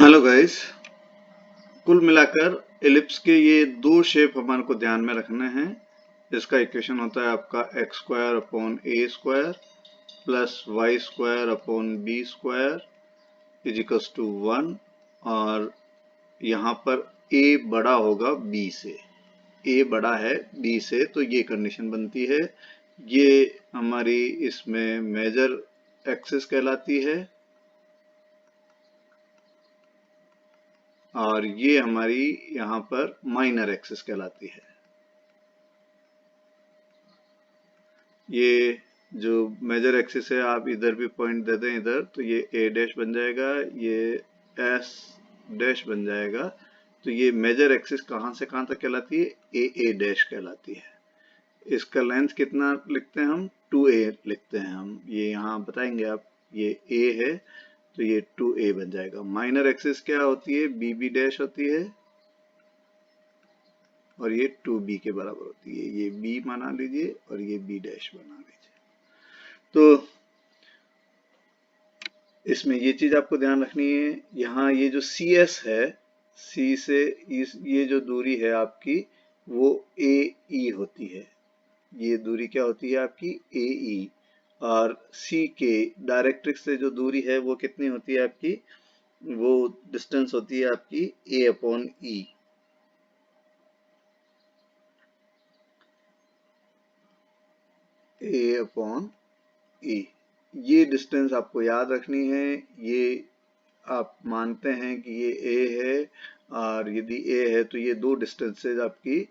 Hello guys. कुल मिलाकर ellipse के ये दो शेप हमारे को ध्यान में रखने हैं। इसका इक्वेशन होता है आपका x square upon A square plus Y square upon B square equals to 1। और यहाँ पर ए बड़ा होगा बी से, ए बड़ा है बी से, तो ये कंडीशन बनती है। ये हमारी इसमें मेजर एक्सिस कहलाती है और ये हमारी यहाँ पर माइनर एक्सिस कहलाती है। ये जो मेजर एक्सिस है, आप इधर भी पॉइंट दे दें इधर, तो ये ए डैश बन जाएगा, ये एस डैश बन जाएगा। तो ये मेजर एक्सिस कहाँ से कहाँ तक कहलाती है? ए डैश कहलाती है। इसका लेंथ कितना लिखते हैं हम? 2a लिखते हैं हम। ये यहाँ बताएंगे आप। ये a है तो ये 2a बन जाएगा। माइनर एक्सिस क्या होती है? बी डैश होती है और ये 2b के बराबर होती है। ये b बना लीजिए और ये b डैश बना लीजिए। तो इसमें ये चीज आपको ध्यान रखनी है, यहाँ ये जो सी एस है, सी से ये जो दूरी है आपकी, वो ए ई होती है। ये दूरी क्या होती है आपकी? ए ई। और सी के डायरेक्ट्रिक्स से जो दूरी है वो कितनी होती है आपकी? वो डिस्टेंस होती है आपकी ए अपॉन ई। ए अपॉन ई, ये डिस्टेंस आपको याद रखनी है। ये आप मानते हैं कि ये ए है, और यदि ए है तो ये दो डिस्टेंसेज आपकी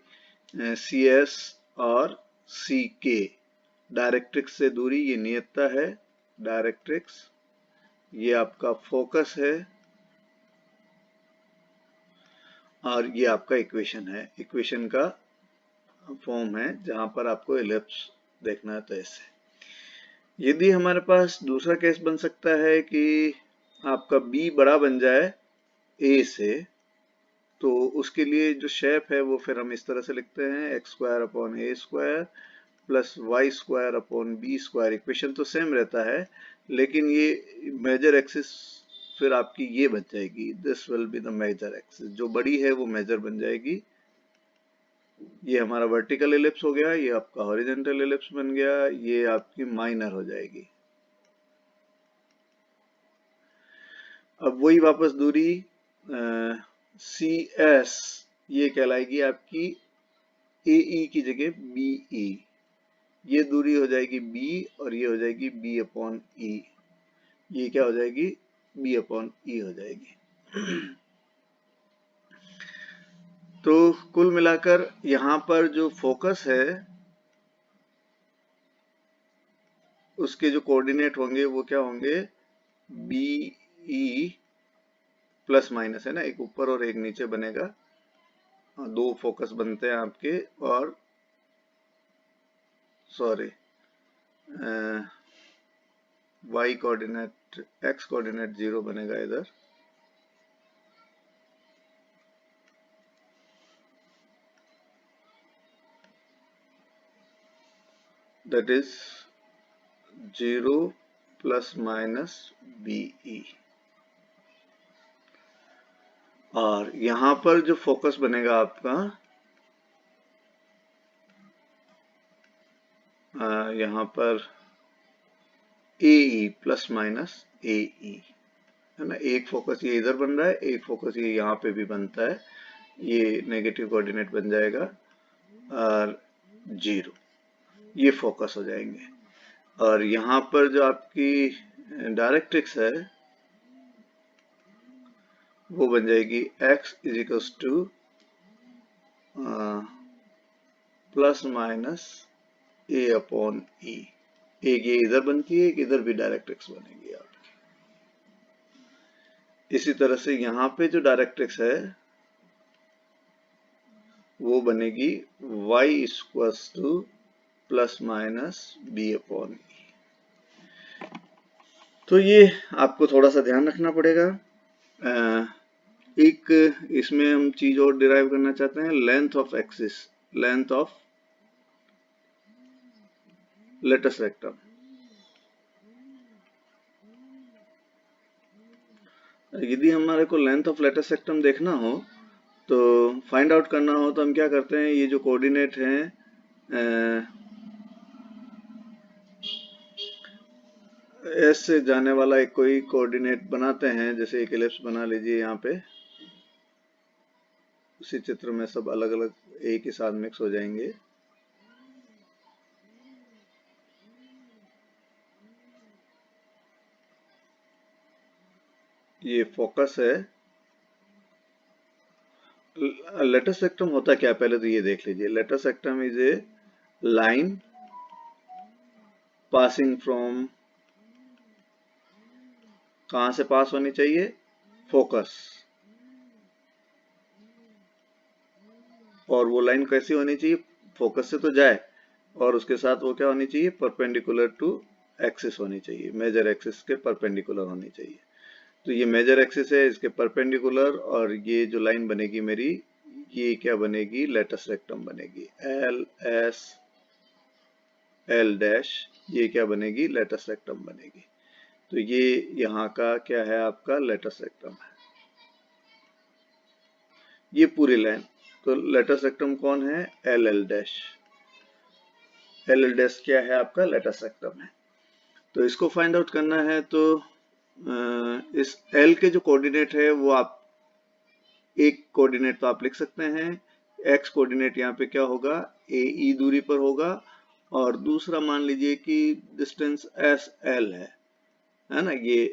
सी एस और सी के, डायरेक्ट्रिक्स से दूरी, ये नियतता है डायरेक्ट्रिक्स। ये आपका फोकस है और ये आपका इक्वेशन है। इक्वेशन का फॉर्म है जहां पर आपको एलिप्स देखना है। तो ऐसे यदि हमारे पास दूसरा केस बन सकता है कि आपका बी बड़ा बन जाए ए से, तो उसके लिए जो शेप है वो फिर हम इस तरह से लिखते हैं, एक्स स्क्वायर अपॉन ए square plus Y square upon B square. Equation तो सेम रहता है, लेकिन ये मेजर एक्सिस फिर आपकी ये बन जाएगी। This will be the major axis. जो बड़ी है वो मेजर बन जाएगी। ये हमारा वर्टिकल एलिप्स हो गया, ये आपका हॉरिजॉन्टल एलिप्स बन गया, ये आपकी माइनर हो जाएगी। अब वही वापस दूरी सी एस, ये कहलाएगी आपकी ए ई की जगह बी ई। ये दूरी हो जाएगी b और ये हो जाएगी b अपॉन ई। ये क्या हो जाएगी? b अपॉन ई हो जाएगी। तो कुल मिलाकर यहाँ पर जो फोकस है उसके जो कोऑर्डिनेट होंगे वो क्या होंगे? बी ई प्लस माइनस, है ना, एक ऊपर और एक नीचे बनेगा। दो फोकस बनते हैं आपके, और sorry y coordinate, x coordinate 0 बनेगा इधर, that is 0 plus minus b e. और यहां पर जो फोकस बनेगा आपका, यहां पर ए ई प्लस माइनस ए ई, है ना। एक फोकस ये इधर बन रहा है, एक फोकस ये यहाँ पे भी बनता है। ये नेगेटिव कोऑर्डिनेट बन जाएगा और 0, ये फोकस हो जाएंगे। और यहाँ पर जो आपकी डायरेक्ट्रिक्स है वो बन जाएगी x equals to plus minus A upon E. एक ये इधर बनती है, एक इधर भी डायरेक्ट्रिक्स बनेगी आपकी। इसी तरह से यहाँ पे जो डायरेक्ट्रिक्स है वो बनेगी y equals to plus minus B upon E. तो ये आपको थोड़ा सा ध्यान रखना पड़ेगा। एक इसमें हम चीज और डिराइव करना चाहते हैं, length of axis, length of latus rectum. यदि हमारे को लेंथ ऑफ लेटर सेक्टम देखना हो तो फाइंड आउट करना हो तो हम क्या करते हैं, ये जो कोऑर्डिनेट हैं एस से जाने वाला एक कोई कोऑर्डिनेट बनाते हैं, जैसे एक एलिप्स बना लीजिए यहाँ पे। उसी चित्र में सब अलग अलग एक ही साथ मिक्स हो जाएंगे। ये फोकस है। लेटर सेक्टम होता क्या, पहले तो ये देख लीजिए। Letter सेक्टम is a line passing from, कहां से पास होनी चाहिए, फोकस। और वो लाइन कैसी होनी चाहिए, फोकस से तो जाए और उसके साथ वो क्या होनी चाहिए, परपेंडिकुलर टू एक्सिस होनी चाहिए, मेजर एक्सिस के परपेंडिकुलर होनी चाहिए। तो ये मेजर एक्सिस है, इसके परपेंडिकुलर, और ये जो लाइन बनेगी मेरी, ये क्या बनेगी, लेटस रेक्टम बनेगी। एल एस एल डैश, ये क्या बनेगी, लेटस रेक्टम बनेगी। तो ये यहाँ का क्या है, आपका लेटस रेक्टम है, ये पूरी लाइन। तो लेटस रेक्टम कौन है, L L dash. L L dash क्या है, आपका लेटस रेक्टम है। तो इसको फाइंड आउट करना है तो इस एल के जो कोऑर्डिनेट है वो आप एक कोऑर्डिनेट तो आप लिख सकते हैं, एक्स कोऑर्डिनेट यहाँ पे क्या होगा, ए ई दूरी पर होगा, और दूसरा मान लीजिए कि डिस्टेंस एस एल है ना ये।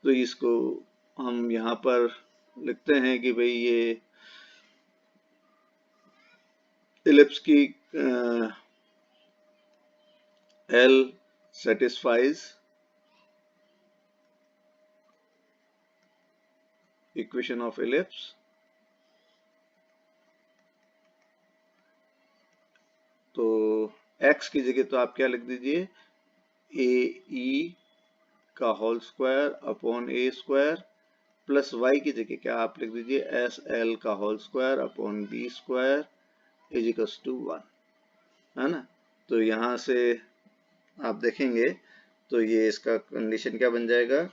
तो इसको हम यहाँ पर लिखते हैं कि भाई ये इलिप्स की L satisfies equation of ellipse, तो x की जगह तो आप क्या लिख दीजिए, ए ई का होल स्क्वायर अपॉन ए स्क्वायर, प्लस y की जगह क्या आप लिख दीजिए, एस एल का whole square upon B square is equals to 1, है ना। तो यहाँ से आप देखेंगे तो ये इसका कंडीशन क्या बन जाएगा,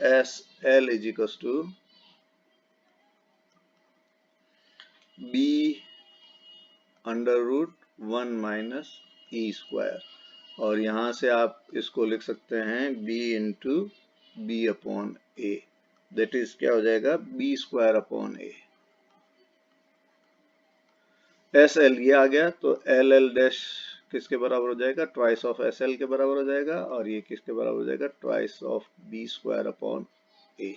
s l is equals to b under root 1 minus e square, और यहाँ से आप इसको लिख सकते हैं b into b upon a, that is क्या हो जाएगा, b square upon a. S l ये आ गया, तो एल एल डैश किसके बराबर हो जाएगा, ट्वाइस ऑफ एस एल के बराबर हो जाएगा, और ये किसके बराबर हो जाएगा, twice of B square upon A.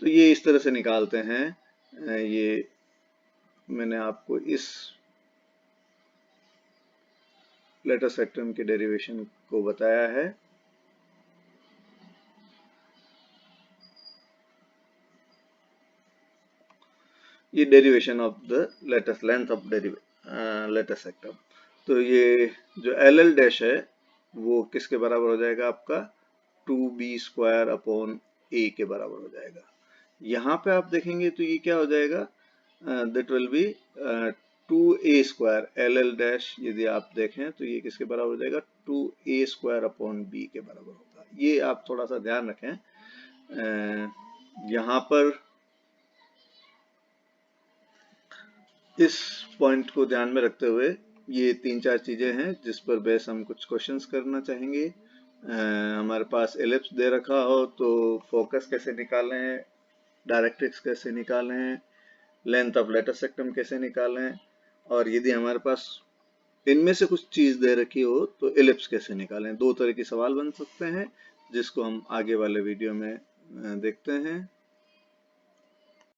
तो ये इस तरह से निकालते हैं। ये मैंने आपको इस लेटर सेक्टम के डेरिवेशन को बताया है। ये derivation of the latest length of letter सेक्टम। तो ये जो एल एल डैश है वो किसके बराबर हो जाएगा, आपका 2b स्क्वायर अपॉन ए के बराबर हो जाएगा। यहाँ पे आप देखेंगे तो ये क्या हो जाएगा, that will be 2a square, L L dash यदि आप देखें तो ये किसके बराबर हो जाएगा, 2a स्क्वायर अपॉन b के बराबर होगा। ये आप थोड़ा सा ध्यान रखें, यहाँ पर इस पॉइंट को ध्यान में रखते हुए ये 3-4 चीजें हैं जिस पर बेस हम कुछ क्वेश्चंस करना चाहेंगे। हमारे पास एलिप्स दे रखा हो तो फोकस कैसे निकालें, डायरेक्ट्रिक्स कैसे निकालें, लेंथ ऑफ लेटर सेक्टम कैसे निकालें, और यदि हमारे पास इनमें से कुछ चीज दे रखी हो तो एलिप्स कैसे निकालें। 2 तरह के सवाल बन सकते हैं जिसको हम आगे वाले वीडियो में देखते हैं।